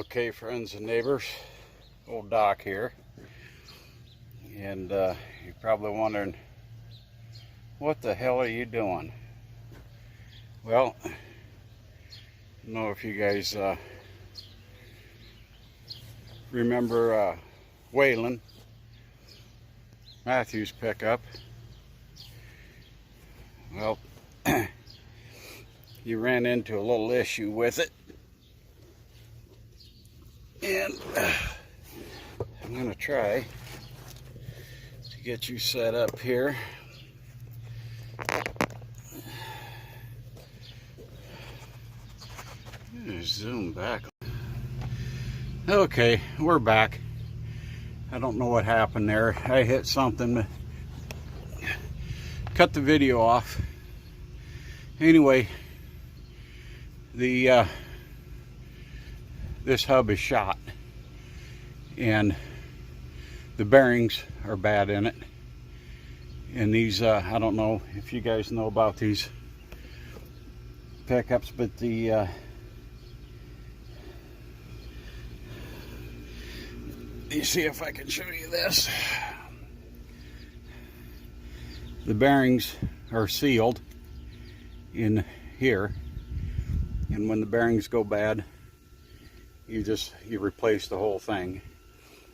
Okay, friends and neighbors, old Doc here, and you're probably wondering, what the hell are you doing? Well, I don't know if you guys remember Waylon, Matthew's pickup. Well, you ran into a little issue with it. And I'm going to try to get you set up here. Zoom back. Okay, we're back. I don't know what happened there. I hit something. Cut the video off. Anyway, this hub is shot, and the bearings are bad in it. And these, I don't know if you guys know about these pickups, but let me see if I can show you this. The bearings are sealed in here, and when the bearings go bad, you replace the whole thing.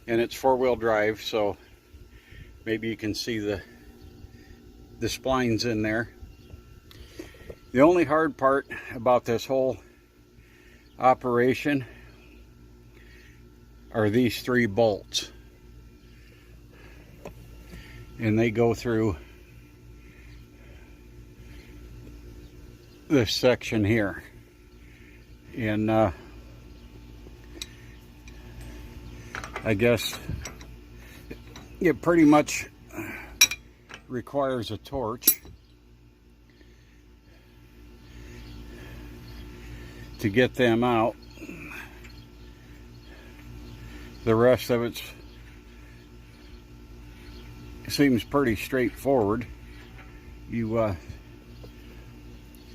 And it's four-wheel drive, so maybe you can see the splines in there. The only hard part about this whole operation are these three bolts, and they go through this section here, and I guess it pretty much requires a torch to get them out. The rest of it seems pretty straightforward. You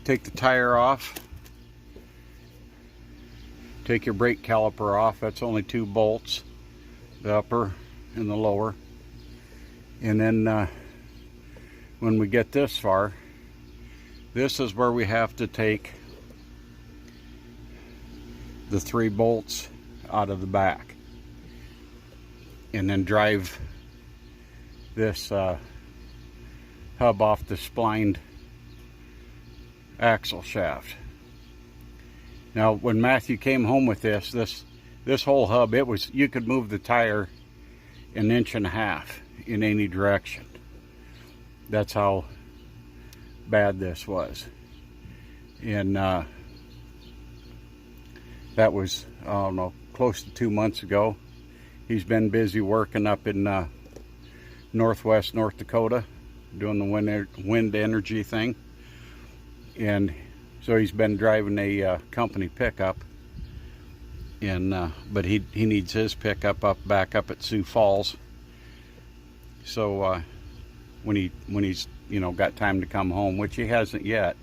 take the tire off, take your brake caliper off. That's only two bolts, the upper and the lower. And then when we get this far, this is where we have to take the three bolts out of the back, and then drive this hub off the splined axle shaft. Now, when Matthew came home with this whole hub, you could move the tire an inch and a half in any direction. That's how bad this was. And that was, I don't know, close to 2 months ago. He's been busy working up in northwest North Dakota, doing the wind energy thing. And so he's been driving a company pickup, and but he needs his pickup back up at Sioux Falls. So when he's got time to come home, which he hasn't yet.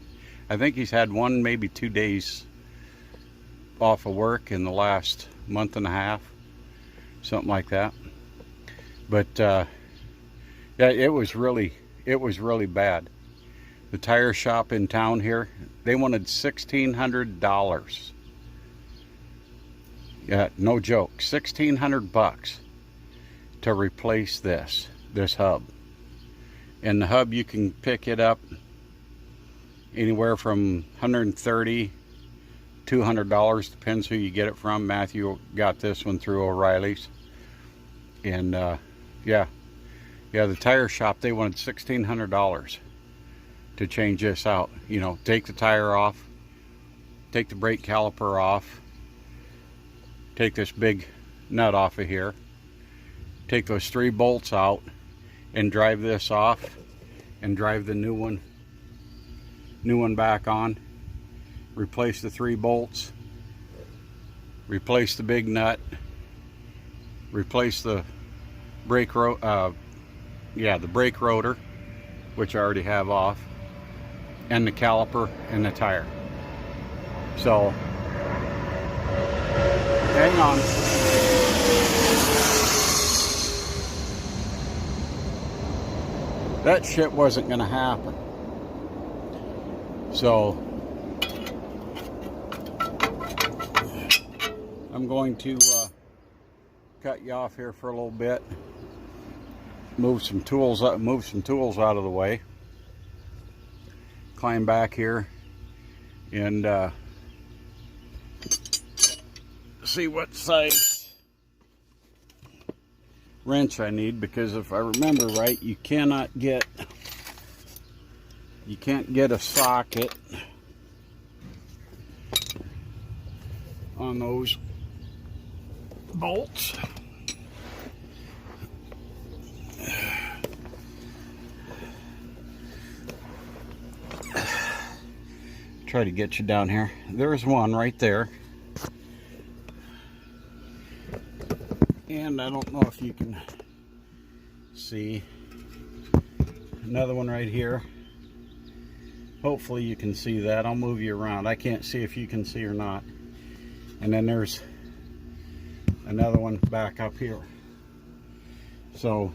I think he's had maybe 2 days off of work in the last month and a half, something like that. But yeah, it was really bad. The tire shop in town here, they wanted $1,600. Yeah, no joke, $1,600 to replace this hub. And the hub, you can pick it up anywhere from $130, $200, depends who you get it from. Matthew got this one through O'Reilly's. And yeah, the tire shop, they wanted $1,600 to change this out. Take the tire off, take the brake caliper off, take this big nut off of here, take those three bolts out, and drive this off, and drive the new one back on, replace the three bolts, replace the big nut, replace the brake the brake rotor, which I already have off, and the caliper and the tire. So, and hang on. That shit wasn't going to happen. So I'm going to cut you off here for a little bit. Move some tools out of the way. Climb back here and see what size wrench I need, because if I remember right, you can't get a socket on those bolts. Try to get you down here. There's one right there. And I don't know if you can see. Another one right here. Hopefully you can see that. I'll move you around. I can't see if you can see or not. And then there's another one back up here. So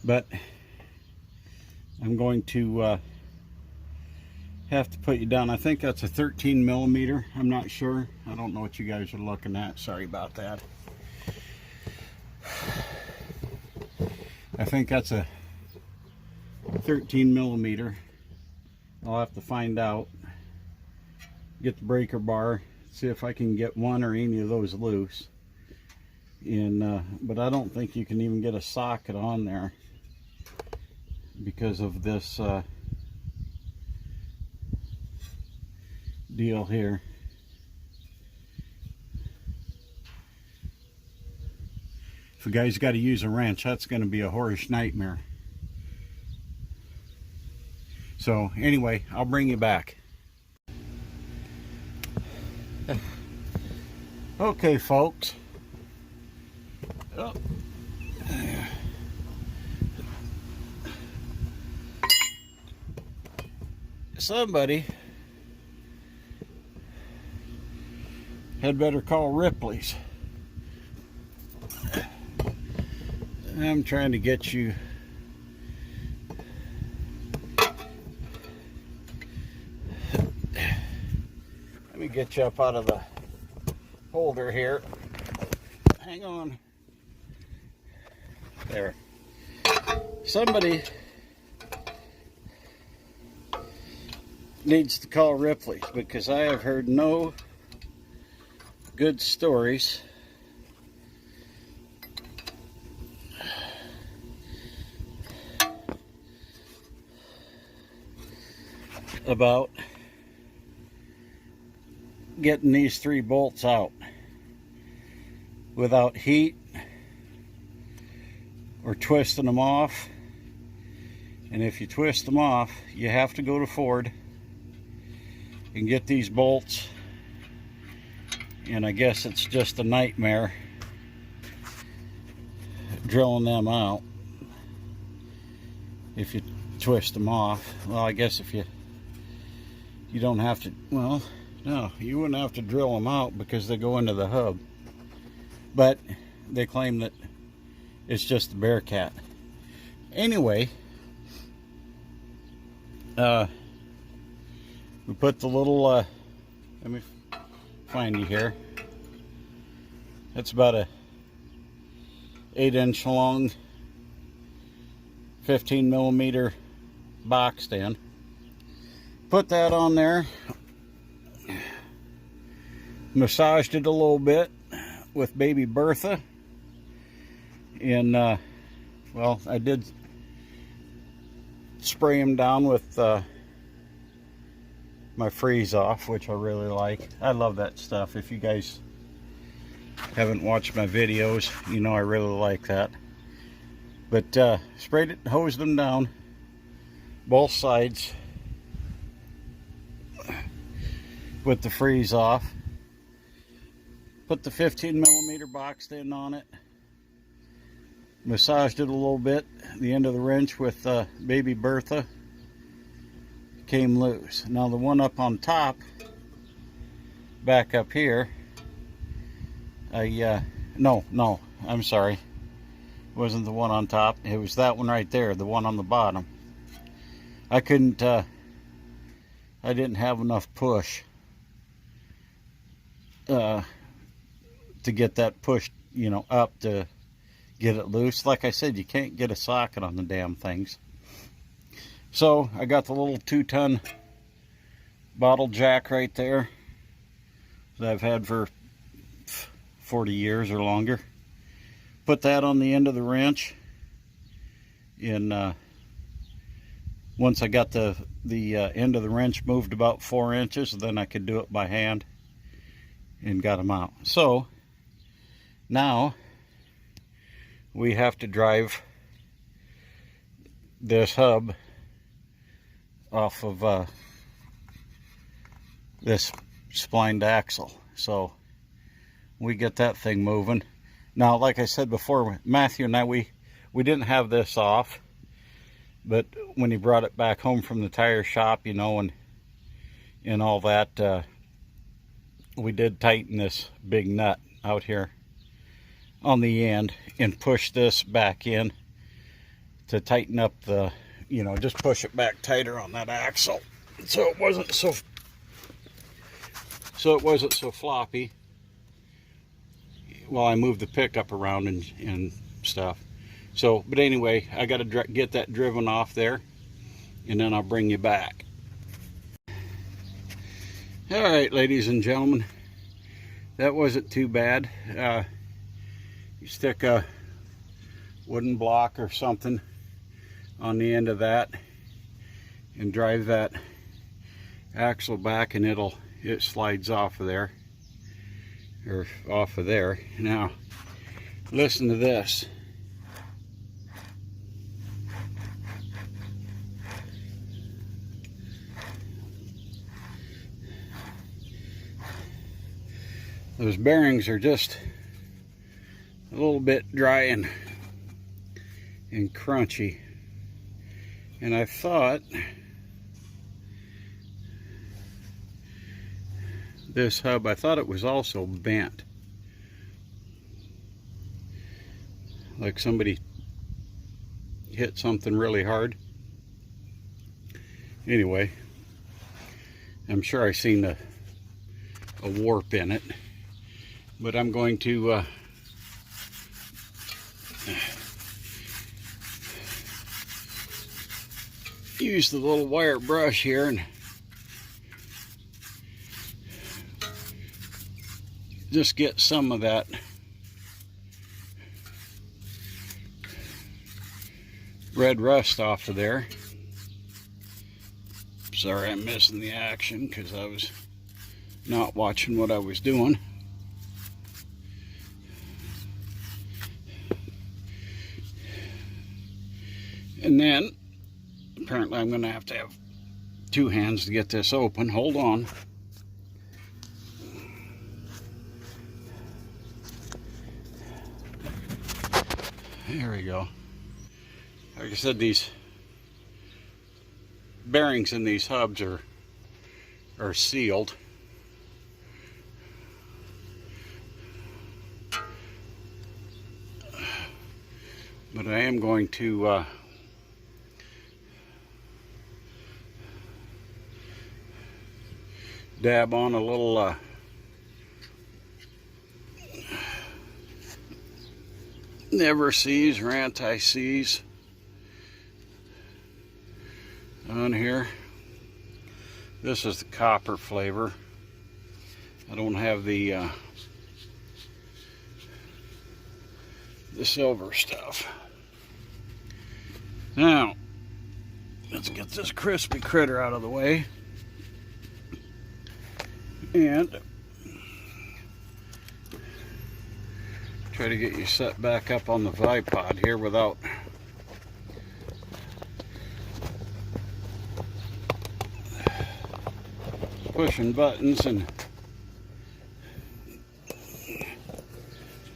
but I'm going to have to put you down. I think that's a 13 millimeter. I'm not sure. I don't know what you guys are looking at. Sorry about that. I think that's a 13 millimeter. I'll have to find out. Get the breaker bar. See if I can get one or any of those loose. And but I don't think you can even get a socket on there because of this deal here. If a guy's got to use a wrench, that's going to be a horrish nightmare. So anyway, I'll bring you back. Okay, folks. Oh. Somebody had better call Ripley's. I'm trying to get you let me get you up out of the holder here. Hang on. There. Somebody needs to call Ripley's, because I have heard no good stories about getting these 3 bolts out without heat or twisting them off. And if you twist them off, you have to go to Ford and get these bolts, and I guess it's just a nightmare drilling them out if you twist them off. Well, I guess if you don't have to, well, no, you wouldn't have to drill them out because they go into the hub, but they claim that it's just the Bearcat. Anyway, we put the little, let me find you here. That's about a 8-inch long, 15 millimeter box stand. Put that on there. Massaged it a little bit with baby Bertha. And, well, I did spray them down with my freeze off, which I really like. I love that stuff. If you guys haven't watched my videos, you know I really like that. But sprayed it, hosed them down both sides with the freeze off. Put the 15 millimeter box stand on it. Massaged it a little bit, the end of the wrench with baby Bertha. came loose. Now the one up on top, back up here, no, I'm sorry. It wasn't the one on top. It was that one right there, the one on the bottom. I couldn't, I didn't have enough push to get that pushed, you know, up to get it loose. Like I said, you can't get a socket on the damn things. So I got the little 2-ton bottle jack right there that I've had for 40 years or longer. Put that on the end of the wrench, and once I got the end of the wrench moved about 4 inches, then I could do it by hand and got them out. So now we have to drive this hub off of this splined axle. So we get that thing moving. Now, like I said before, Matthew and I, we didn't have this off, but when he brought it back home from the tire shop, you know, and all that, we did tighten this big nut out here on the end and push this back in to tighten up the, you know, just push it back tighter on that axle so it wasn't so floppy while I moved the pickup around and stuff. So, but anyway, I got to get that driven off there, and then I'll bring you back. All right, ladies and gentlemen, that wasn't too bad. You stick a wooden block or something on the end of that and drive that axle back, and it slides off of there, or off of there. Now listen to this. Those bearings are just a little bit dry and crunchy, and I thought this hub, I thought it was also bent, like somebody hit something really hard. Anyway, I'm sure I seen a warp in it, but I'm going to use the little wire brush here and just get some of that red rust off of there. Sorry, I'm missing the action because I was not watching what I was doing. And then apparently I'm going to have 2 hands to get this open. Hold on. There we go. Like I said, these bearings in these hubs are sealed. But I am going to dab on a little never seize or anti-seize on here. This is the copper flavor. I don't have the silver stuff. Now let's get this crispy critter out of the way and try to get you set back up on the bipod here without pushing buttons, and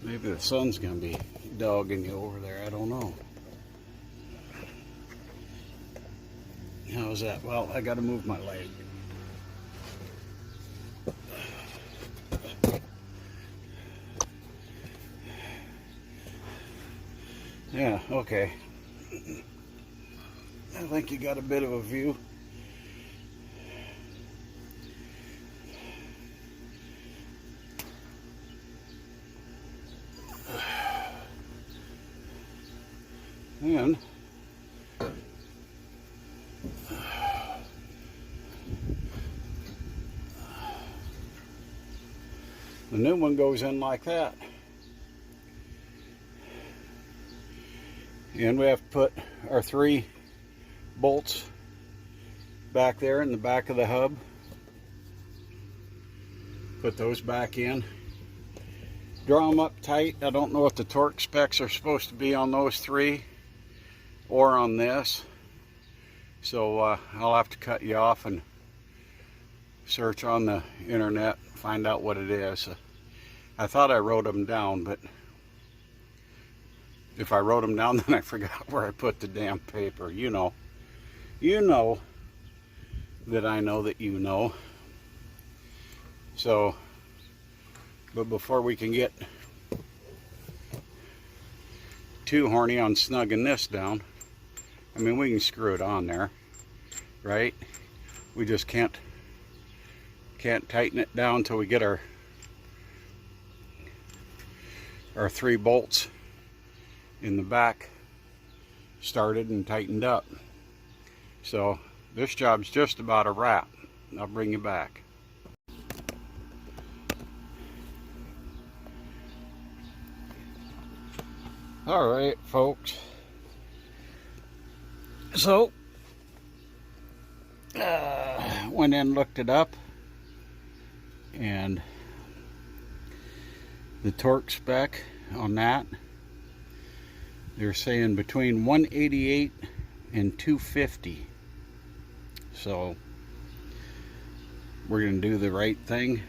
maybe the sun's gonna be dogging you over there, I don't know. How's that? Well, I gotta move my leg. Yeah, okay. I think you got a bit of a view. And the new one goes in like that. And we have to put our 3 bolts back there in the back of the hub. Put those back in. Draw them up tight. I don't know what the torque specs are supposed to be on those 3 or on this. So I'll have to cut you off and search on the internet, find out what it is. I thought I wrote them down, but if I wrote them down, then I forgot where I put the damn paper. You know that I know that you know. So, but before we can get too horny on snugging this down, I mean, we can screw it on there, right? We just can't tighten it down till we get our 3 bolts in the back started and tightened up. So this job's just about a wrap. I'll bring you back. All right, folks. So went in, looked it up, and the torque spec on that, they're saying between 188 and 250. So we're going to do the right thing.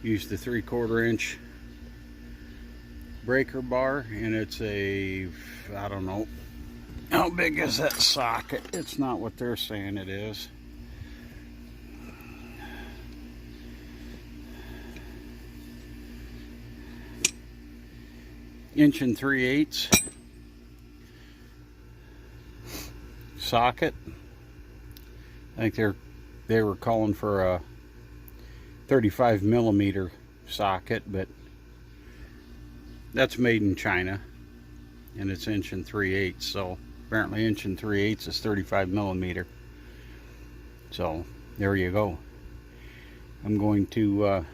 Use the 3/4 inch breaker bar, and it's a, I don't know, how big is that socket? It's not what they're saying it is. Inch and 3/8 socket. I think they were calling for a 35 millimeter socket, but that's made in China, and it's inch and 3/8. So apparently inch and 3/8 is 35 millimeter. So there you go. I'm going to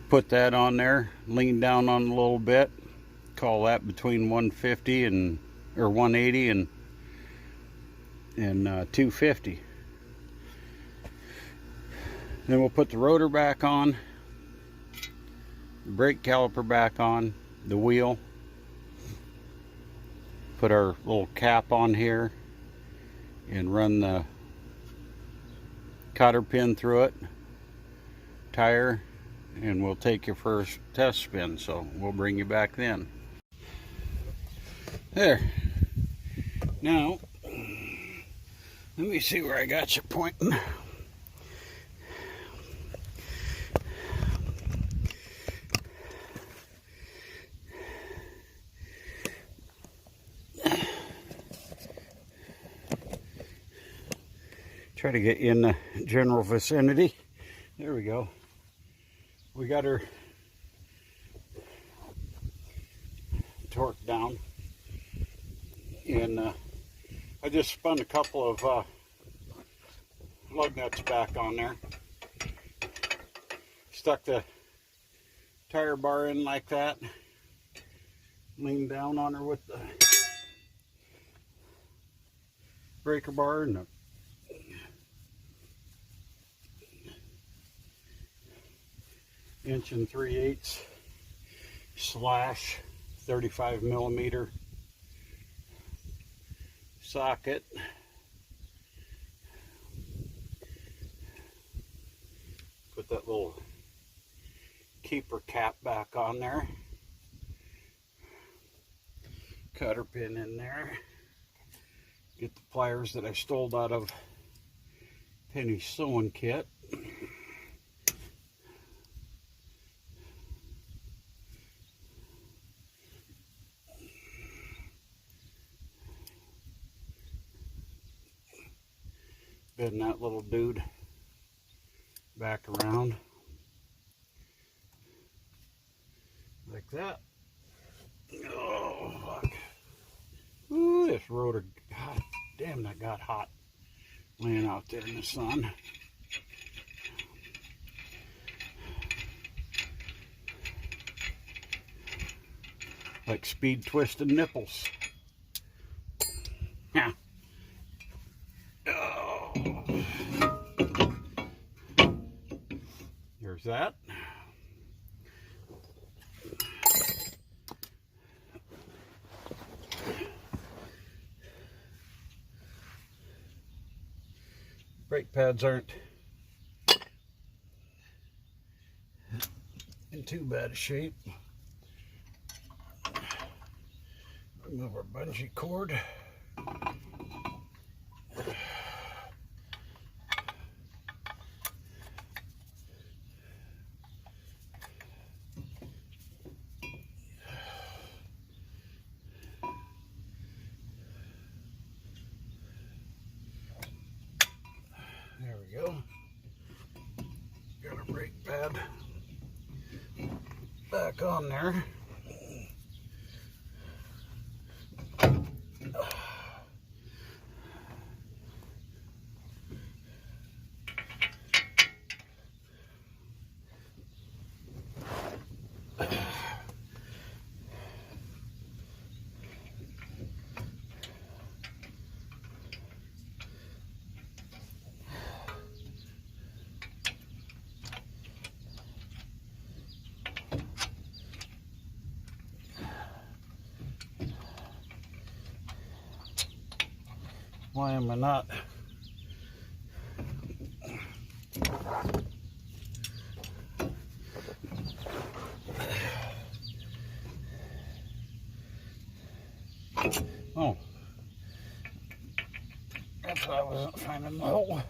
put that on there, lean down on it a little bit, call that between 150 and, or 180 and 250. Then we'll put the rotor back on, the brake caliper back on, the wheel, put our little cap on here, and run the cotter pin through it, tire, and we'll take your first test spin. So we'll bring you back then. There. Now, let me see where I got you pointing. Try to get you in the general vicinity. There we go. We got her torque down, and I just spun a couple of lug nuts back on there, stuck the tire bar in like that, leaned down on her with the breaker bar and the inch and 3/8 / 35 millimeter socket. Put that little keeper cap back on there. Cutter pin in there. Get the pliers that I stole out of Penny's sewing kit. Bend that little dude back around like that. Oh, fuck. Ooh, this rotor, god damn, that got hot laying out there in the sun. Like speed twisted nipples. Yeah. Oh. There's that. Brake pads aren't in too bad a shape. Remove our bungee cord. There we go. Got a brake pad back on there. Why am I not? Oh, that's why I wasn't finding the hole.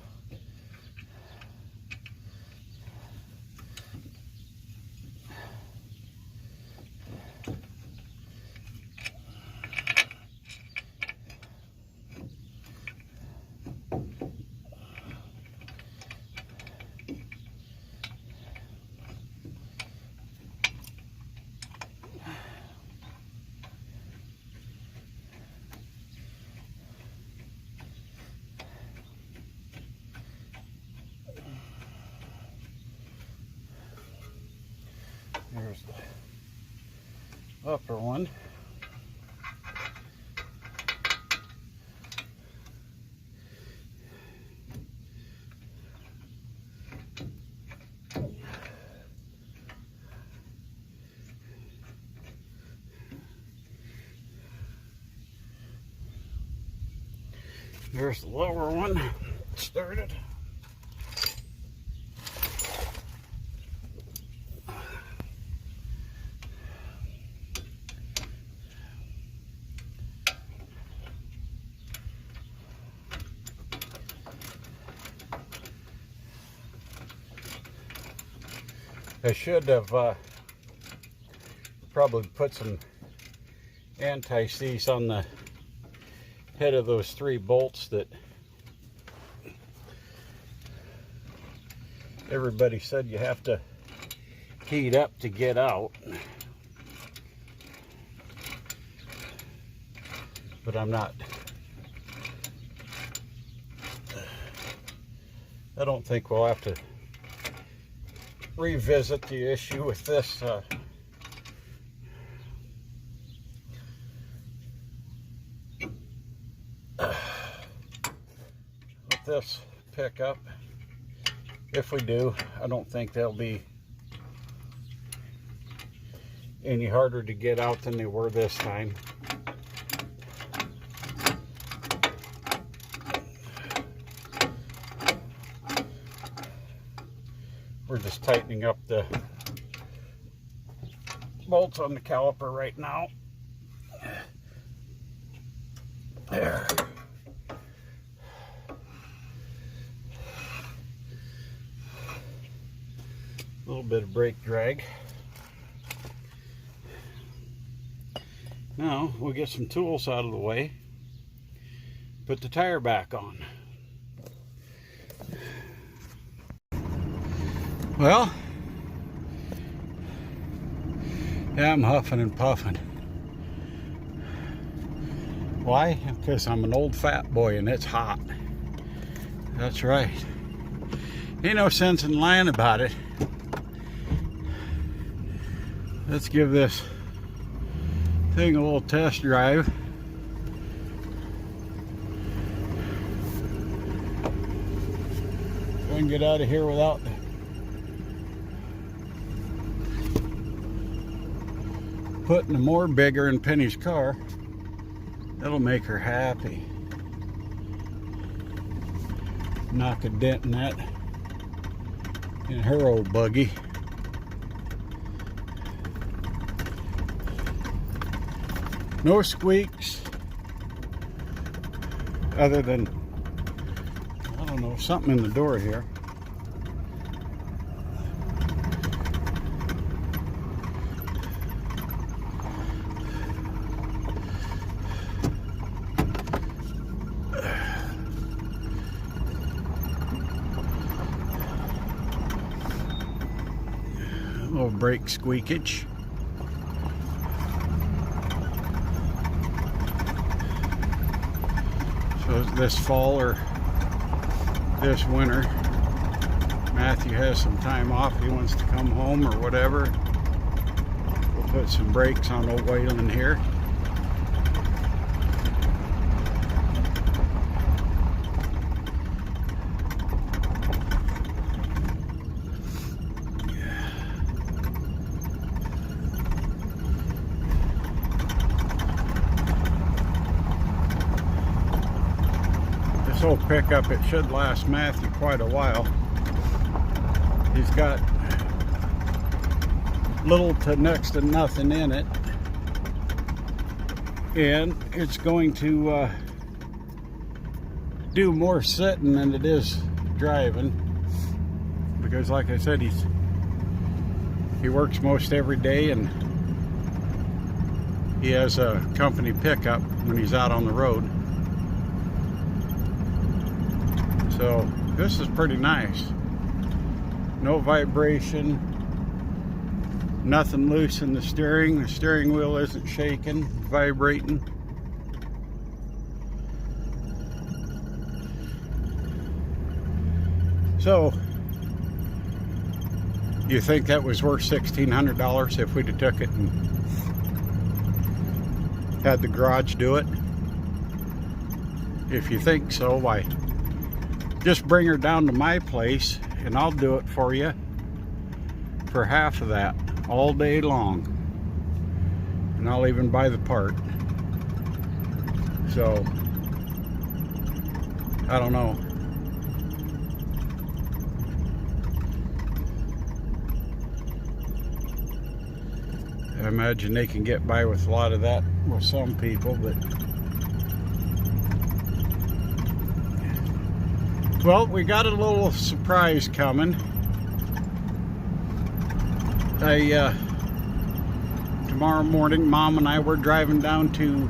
Here's the upper one. Here's the lower one. Started. I should have probably put some anti-seize on the head of those 3 bolts that everybody said you have to heat up to get out. But I'm not. I don't think we'll have to revisit the issue with this pickup. If we do, I don't think they'll be any harder to get out than they were this time. We're just tightening up the bolts on the caliper right now. There. A little bit of brake drag. Now we'll get some tools out of the way. Put the tire back on. Well, yeah, I'm huffing and puffing. Why? Because I'm an old fat boy and it's hot. That's right. Ain't no sense in lying about it. Let's give this thing a little test drive. I can get out of here without putting a more bigger in Penny's car. That'll make her happy. Knock a dent in that, in her old buggy. No squeaks, other than, I don't know, something in the door here. A little brake squeakage. So this fall or this winter, Matthew has some time off. He wants to come home or whatever. We'll put some brakes on old Waylon here. This old pickup, it should last Matthew quite a while. He's got little to next to nothing in it, and it's going to do more sitting than it is driving, because like I said, he works most every day, and he has a company pickup when he's out on the road. So this is pretty nice. No vibration, nothing loose in the steering. The steering wheel isn't shaking, vibrating. So, you think that was worth $1,600 if we'd have took it and had the garage do it? If you think so, why, just bring her down to my place and I'll do it for you for half of that all day long, and I'll even buy the part. So I don't know. I imagine they can get by with a lot of that with some people, but well, we got a little surprise coming. Tomorrow morning, Mom and I were driving down to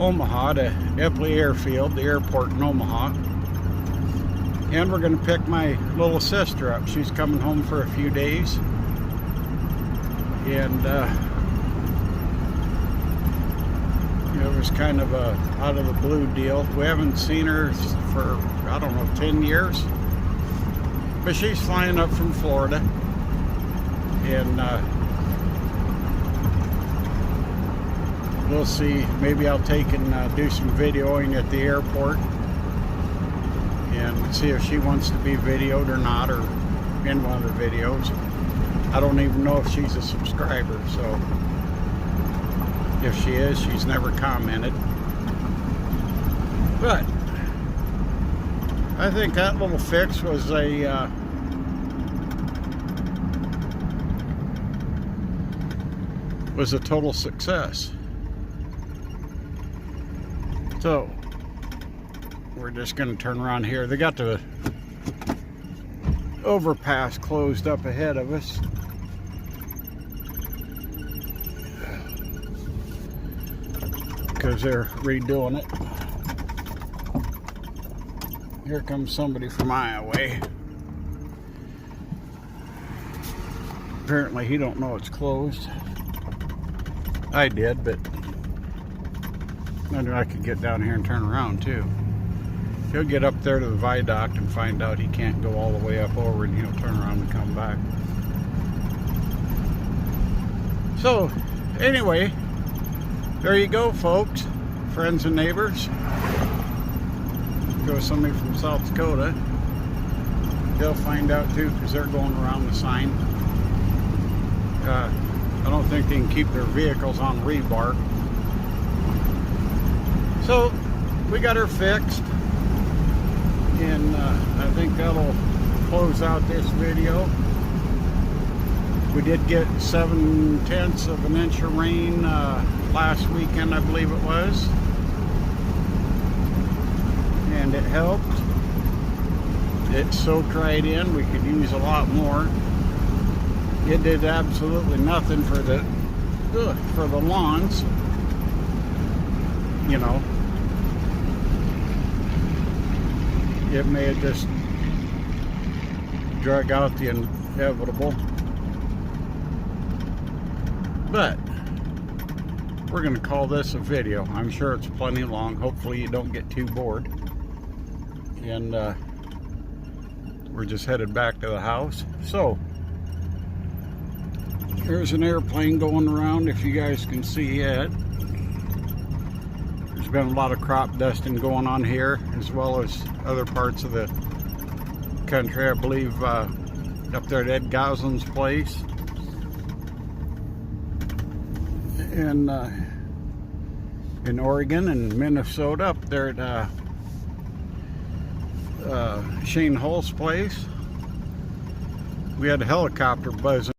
Omaha, to Epley Airfield, the airport in Omaha, and we're going to pick my little sister up. She's coming home for a few days, and it was kind of a out of the blue deal. We haven't seen her for, I don't know, 10 years, but she's flying up from Florida, and we'll see. Maybe I'll take and do some videoing at the airport and see if she wants to be videoed or not, or in one of the videos. I don't even know if she's a subscriber, so if she is, she's never commented. But I think that little fix was a total success. So we're just going to turn around here. They got the overpass closed up ahead of us. Because they're redoing it. Here comes somebody from Iowa. Apparently he don't know it's closed. I did, but I knew I could get down here and turn around too. He'll get up there to the viaduct and find out he can't go all the way up over, and he'll turn around and come back. So anyway, there you go, folks, friends and neighbors. Go somebody from South Dakota. They'll find out too, because they're going around the sign. I don't think they can keep their vehicles on rebar. So we got her fixed, and I think that'll close out this video. We did get 7/10 of an inch of rain last weekend, I believe it was, and it helped. It soaked right in. We could use a lot more. It did absolutely nothing for the lawns, you know. It may have just drug out the inevitable, but we're going to call this a video. I'm sure it's plenty long. Hopefully you don't get too bored. And we're just headed back to the house. So there's an airplane going around, if you guys can see it. There's been a lot of crop dusting going on here, as well as other parts of the country. I believe up there at Ed Goslin's place. And in Oregon and Minnesota, up there at Shane Hull's place. We had a helicopter buzzing